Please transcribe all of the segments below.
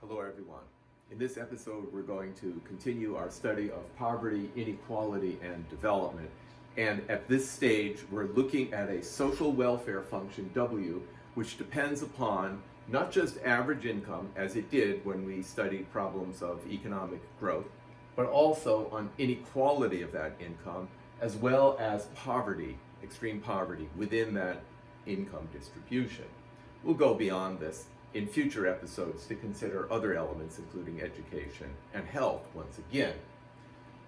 Hello everyone. In this episode we're going to continue our study of poverty, inequality, and development. And at this stage we're looking at a social welfare function W, which depends upon not just average income as it did when we studied problems of economic growth, but also on inequality of that income as well as poverty, extreme poverty within that income distribution. We'll go beyond this in future episodes to consider other elements, including education and health once again.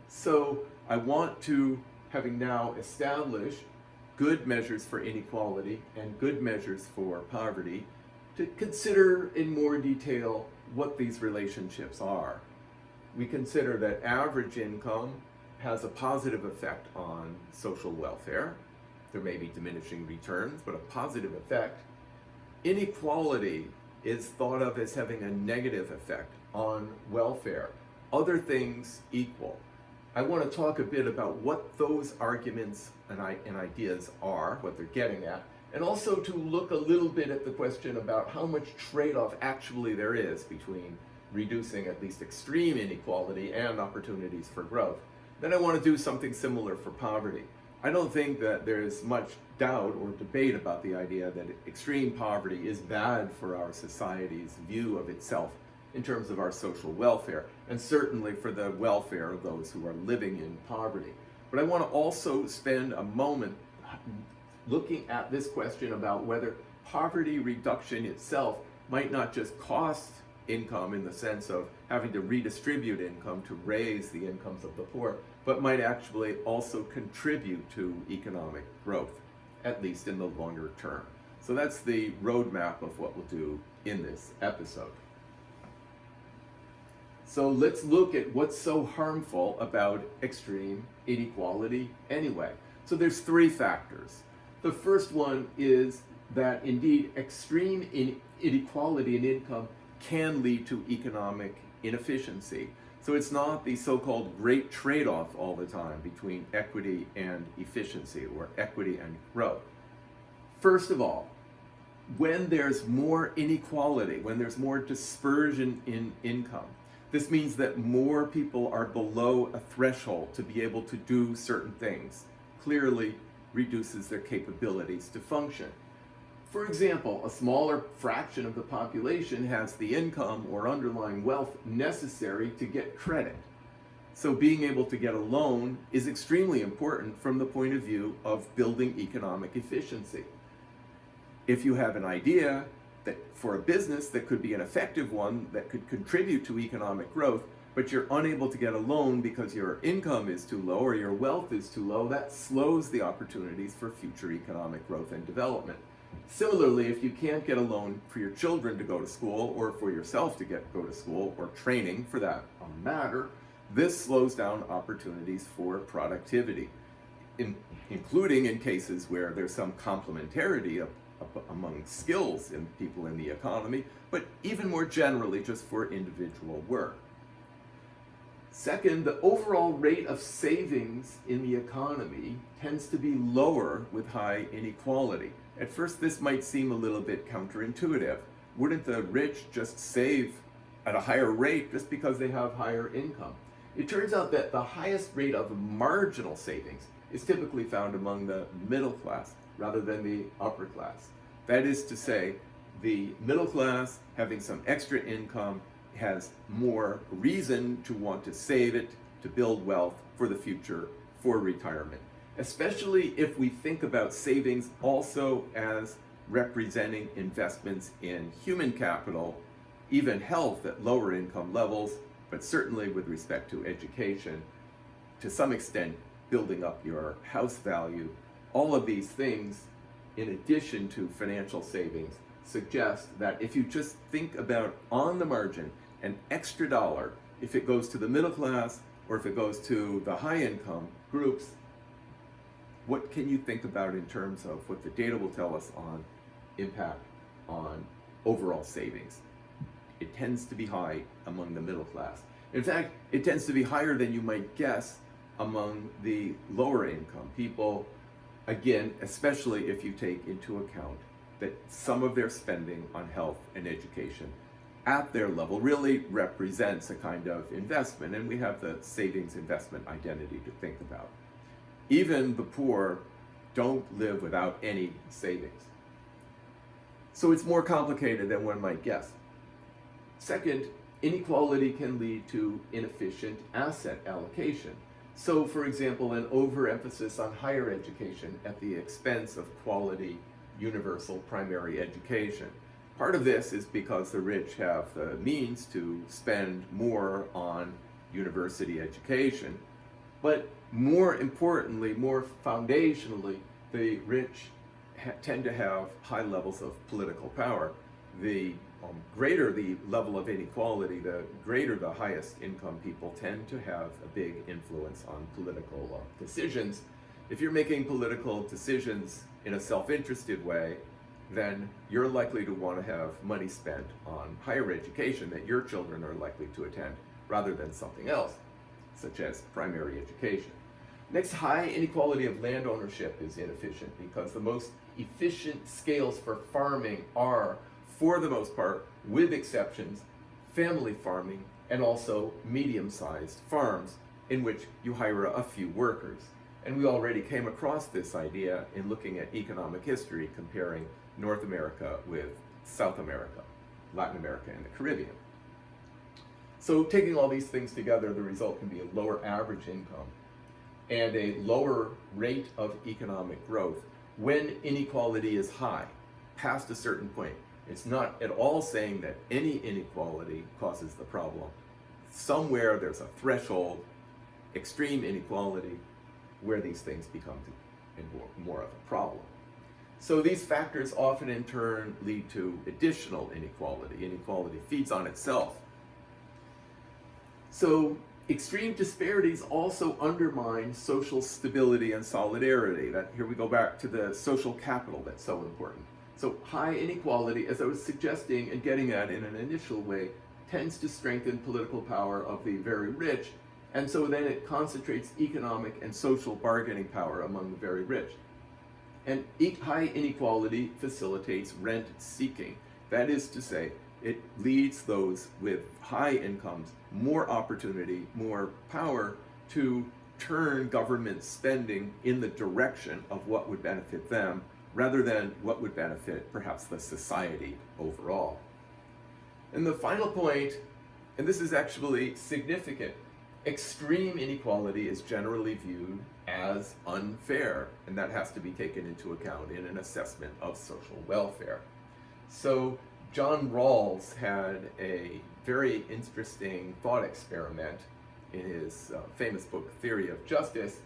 So I want to, having now established good measures for inequality and good measures for poverty, to consider in more detail what these relationships are. We consider that average income has a positive effect on social welfare. There may be diminishing returns, but a positive effect. Inequality is thought of as having a negative effect on welfare, other things equal. I want to talk a bit about what those arguments and ideas are, what they're getting at, and also to look a little bit at the question about how much trade-off actually there is between reducing at least extreme inequality and opportunities for growth. Then I want to do something similar for poverty. I don't think that there's much doubt or debate about the idea that extreme poverty is bad for our society's view of itself in terms of our social welfare, and certainly for the welfare of those who are living in poverty. But I want to also spend a moment looking at this question about whether poverty reduction itself might not just cost income in the sense of having to redistribute income to raise the incomes of the poor, but might actually also contribute to economic growth, at least in the longer term. So that's the roadmap of what we'll do in this episode. So let's look at what's so harmful about extreme inequality anyway. So there's three factors. The first one is that indeed extreme inequality in income can lead to economic inefficiency. So it's not the so-called great trade-off all the time between equity and efficiency, or equity and growth. First of all, when there's more inequality, when there's more dispersion in income, this means that more people are below a threshold to be able to do certain things, clearly reduces their capabilities to function. For example, a smaller fraction of the population has the income or underlying wealth necessary to get credit. So being able to get a loan is extremely important from the point of view of building economic efficiency. If you have an idea that for a business that could be an effective one that could contribute to economic growth, but you're unable to get a loan because your income is too low or your wealth is too low, that slows the opportunities for future economic growth and development. Similarly, if you can't get a loan for your children to go to school, or for yourself to go to school, or training for that matter, this slows down opportunities for productivity, including in cases where there's some complementarity among skills in people in the economy, but even more generally just for individual work. Second, the overall rate of savings in the economy tends to be lower with high inequality. At first, this might seem a little bit counterintuitive. Wouldn't the rich just save at a higher rate just because they have higher income? It turns out that the highest rate of marginal savings is typically found among the middle class rather than the upper class. That is to say, the middle class, having some extra income, has more reason to want to save it, to build wealth for the future, for retirement. Especially if we think about savings also as representing investments in human capital, even health at lower income levels, but certainly with respect to education, to some extent building up your house value. All of these things, in addition to financial savings, suggest that if you just think about on the margin an extra dollar, if it goes to the middle class or if it goes to the high income groups, what can you think about in terms of what the data will tell us on impact on overall savings? It tends to be high among the middle class. In fact, it tends to be higher than you might guess among the lower income people, again, especially if you take into account that some of their spending on health and education at their level really represents a kind of investment, and we have the savings investment identity to think about. Even the poor don't live without any savings. So it's more complicated than one might guess. Second, inequality can lead to inefficient asset allocation. So, for example, an overemphasis on higher education at the expense of quality universal primary education. Part of this is because the rich have the means to spend more on university education, but more importantly, more foundationally, the rich tend to have high levels of political power. The greater the level of inequality, the greater the highest income people tend to have a big influence on political decisions. If you're making political decisions in a self-interested way, then you're likely to want to have money spent on higher education that your children are likely to attend, rather than something else, such as primary education. Next, high inequality of land ownership is inefficient because the most efficient scales for farming are, for the most part, with exceptions, family farming and also medium-sized farms in which you hire a few workers. And we already came across this idea in looking at economic history, comparing North America with South America, Latin America, and the Caribbean. So taking all these things together, the result can be a lower average income and a lower rate of economic growth when inequality is high, past a certain point. It's not at all saying that any inequality causes the problem. Somewhere there's a threshold, extreme inequality, where these things become more of a problem. So these factors often in turn lead to additional inequality. Inequality feeds on itself. So extreme disparities also undermine social stability and solidarity. Here we go back to the social capital that's so important. So high inequality, as I was suggesting and getting at in an initial way, tends to strengthen political power of the very rich, and so then it concentrates economic and social bargaining power among the very rich. And high inequality facilitates rent seeking. That is to say, it leads those with high incomes more opportunity, more power to turn government spending in the direction of what would benefit them, rather than what would benefit perhaps the society overall. And the final point, and this is actually significant, extreme inequality is generally viewed as unfair, and that has to be taken into account in an assessment of social welfare. So John Rawls had a very interesting thought experiment in his famous book, Theory of Justice,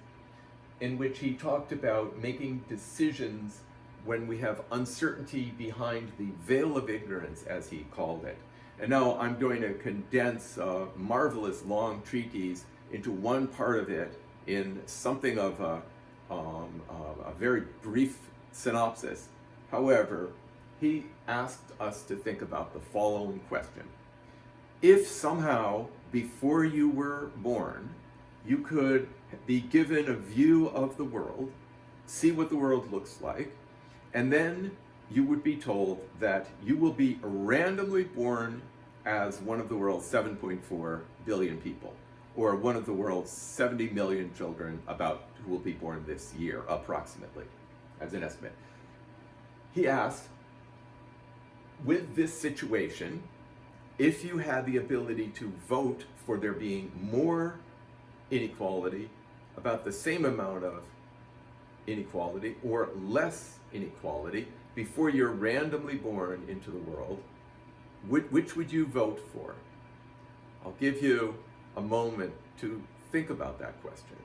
in which he talked about making decisions when we have uncertainty behind the veil of ignorance, as he called it. And now I'm going to condense a marvelous long treatise into one part of it in something of a very brief synopsis. However, he asked us to think about the following question. If somehow, before you were born, you could be given a view of the world, see what the world looks like, and then you would be told that you will be randomly born as one of the world's 7.4 billion people, or one of the world's 70 million children who will be born this year, approximately, as an estimate. He asked, with this situation, if you had the ability to vote for there being more inequality, about the same amount of inequality, or less inequality, before you're randomly born into the world, which would you vote for? I'll give you a moment to think about that question.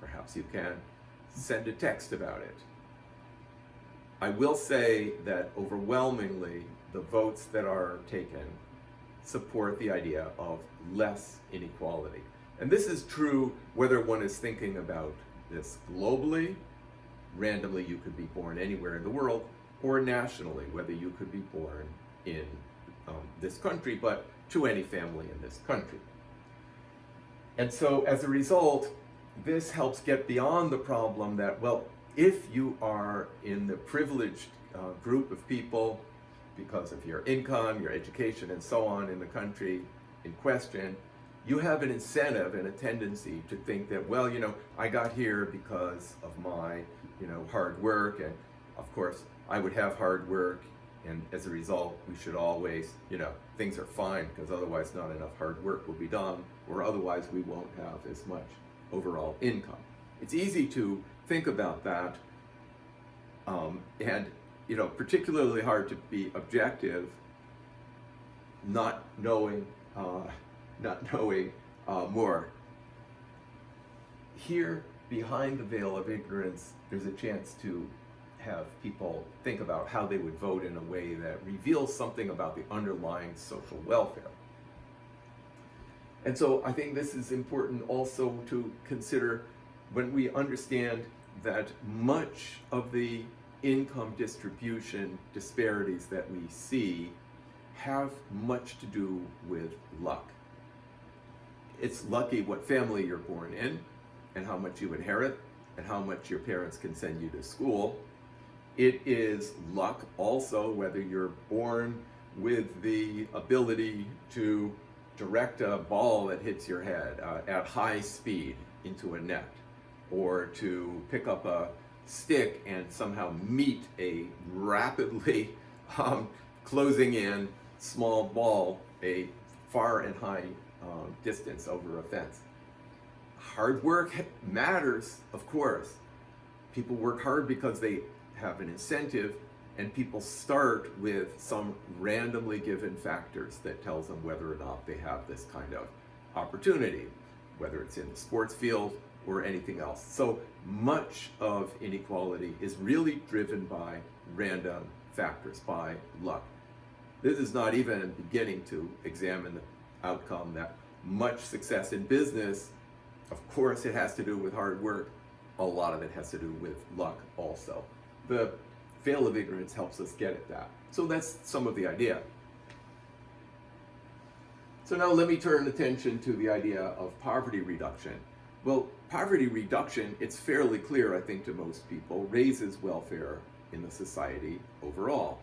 Perhaps you can send a text about it. I will say that overwhelmingly, the votes that are taken support the idea of less inequality. And this is true whether one is thinking about this globally, randomly you could be born anywhere in the world, or nationally, whether you could be born in this country, but to any family in this country. And so as a result, this helps get beyond the problem that, well, if you are in the privileged group of people, because of your income, your education, and so on in the country in question, you have an incentive and a tendency to think that, well, I got here because of my, hard work, and of course, I would have hard work, and as a result, we should always, things are fine, because otherwise not enough hard work will be done, or otherwise we won't have as much overall income. It's easy to think about that, and particularly hard to be objective, not knowing more. Here, behind the veil of ignorance, there's a chance to have people think about how they would vote in a way that reveals something about the underlying social welfare. And so I think this is important also to consider when we understand that much of the income distribution disparities that we see have much to do with luck. It's lucky what family you're born in, and how much you inherit, and how much your parents can send you to school. It is luck also whether you're born with the ability to direct a ball that hits your head at high speed into a net, or to pick up a stick and somehow meet a rapidly closing in small ball a far and high distance over a fence. Hard work matters, of course. People work hard because they have an incentive, and people start with some randomly given factors that tells them whether or not they have this kind of opportunity, whether it's in the sports field or anything else. So much of inequality is really driven by random factors, by luck. This is not even beginning to examine the outcome that much success in business, of course, it has to do with hard work. A lot of it has to do with luck also. The veil of ignorance helps us get at that. So that's some of the idea. So now let me turn attention to the idea of poverty reduction. Well, poverty reduction, it's fairly clear, I think, to most people, raises welfare in the society overall.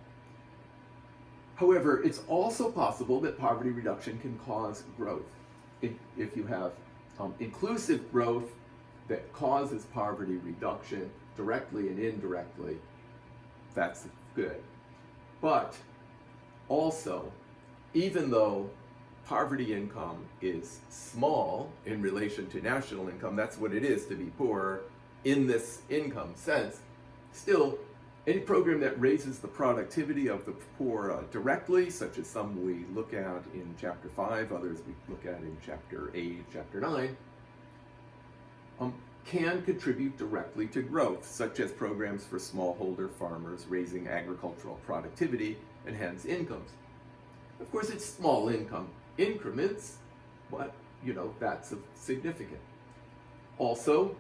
However, it's also possible that poverty reduction can cause growth. If you have inclusive growth that causes poverty reduction directly and indirectly, that's good. But also, even though poverty income is small in relation to national income, that's what it is to be poor in this income sense, still, any program that raises the productivity of the poor directly, such as some we look at in Chapter 5, others we look at in Chapter 8, Chapter 9, can contribute directly to growth, such as programs for smallholder farmers raising agricultural productivity and hence incomes. Of course, it's small income increments, but that's significant. Also,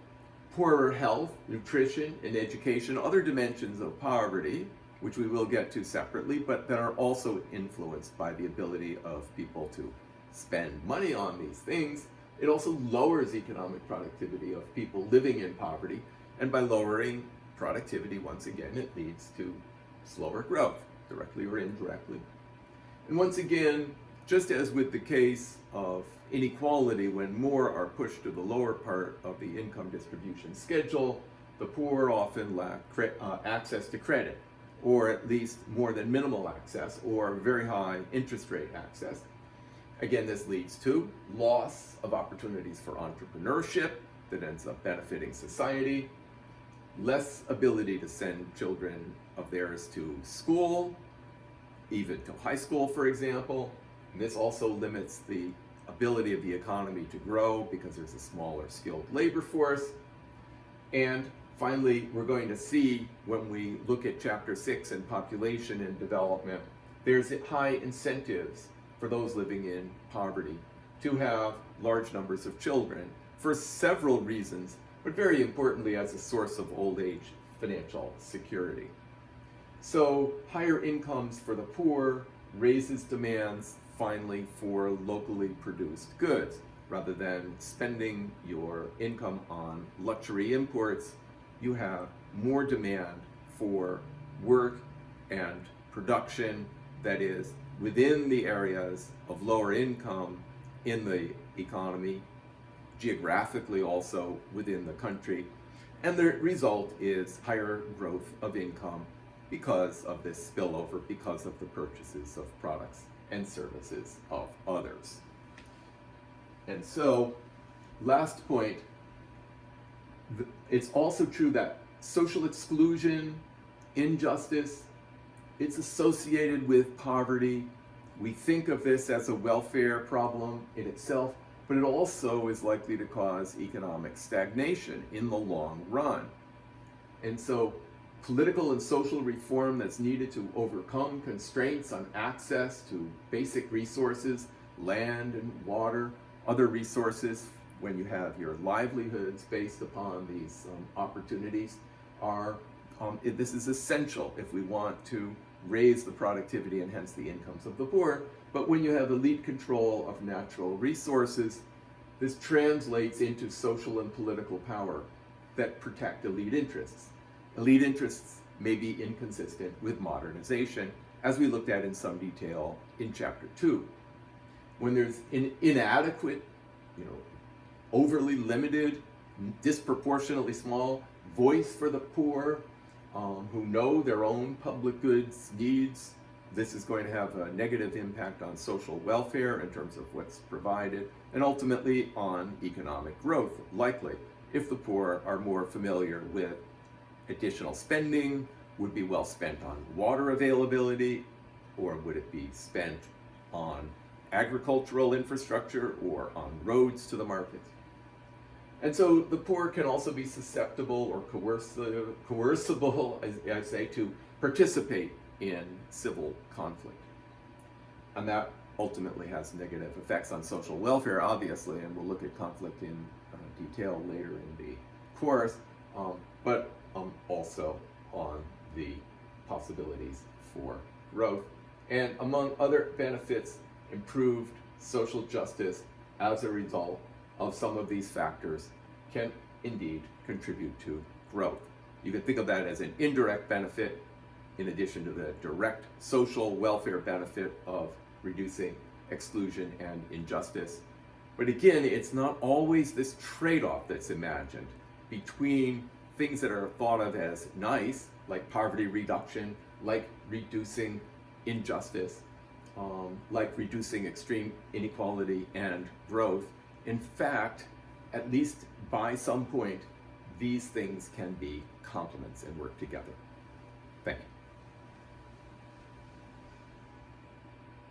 poorer health, nutrition, and education, other dimensions of poverty, which we will get to separately, but that are also influenced by the ability of people to spend money on these things. It also lowers economic productivity of people living in poverty, and by lowering productivity, once again, it leads to slower growth, directly or indirectly. And once again, just as with the case of inequality, when more are pushed to the lower part of the income distribution schedule, the poor often lack access to credit, or at least more than minimal access, or very high interest rate access. Again, this leads to loss of opportunities for entrepreneurship that ends up benefiting society, less ability to send children of theirs to school, even to high school, for example. And this also limits the ability of the economy to grow because there's a smaller skilled labor force. And finally, we're going to see when we look at Chapter 6 in population and development, there's high incentives for those living in poverty to have large numbers of children for several reasons, but very importantly as a source of old age financial security. So higher incomes for the poor raises demands finally for locally produced goods. Rather than spending your income on luxury imports, you have more demand for work and production that is, within the areas of lower income in the economy, geographically also within the country, and the result is higher growth of income because of this spillover, because of the purchases of products and services of others. And so, last point, it's also true that social exclusion, injustice, it's associated with poverty. We think of this as a welfare problem in itself, but it also is likely to cause economic stagnation in the long run. And so political and social reform that's needed to overcome constraints on access to basic resources, land and water, other resources, when you have your livelihoods based upon these opportunities, this is essential if we want to raise the productivity and hence the incomes of the poor. But when you have elite control of natural resources, this translates into social and political power that protect elite interests. Elite interests may be inconsistent with modernization, as we looked at in some detail in Chapter 2. When there's an inadequate, overly limited, disproportionately small voice for the poor, who know their own public goods needs, this is going to have a negative impact on social welfare in terms of what's provided, and ultimately on economic growth, likely, if the poor are more familiar with additional spending, would be well spent on water availability, or would it be spent on agricultural infrastructure or on roads to the markets? And so the poor can also be susceptible or coercible, as I say, to participate in civil conflict. And that ultimately has negative effects on social welfare, obviously, and we'll look at conflict in detail later in the course, but also on the possibilities for growth. And among other benefits, improved social justice as a result of some of these factors can indeed contribute to growth. You can think of that as an indirect benefit in addition to the direct social welfare benefit of reducing exclusion and injustice. But again, it's not always this trade-off that's imagined between things that are thought of as nice, like poverty reduction, like reducing injustice, like reducing extreme inequality and growth. In fact, at least by some point, these things can be complements and work together.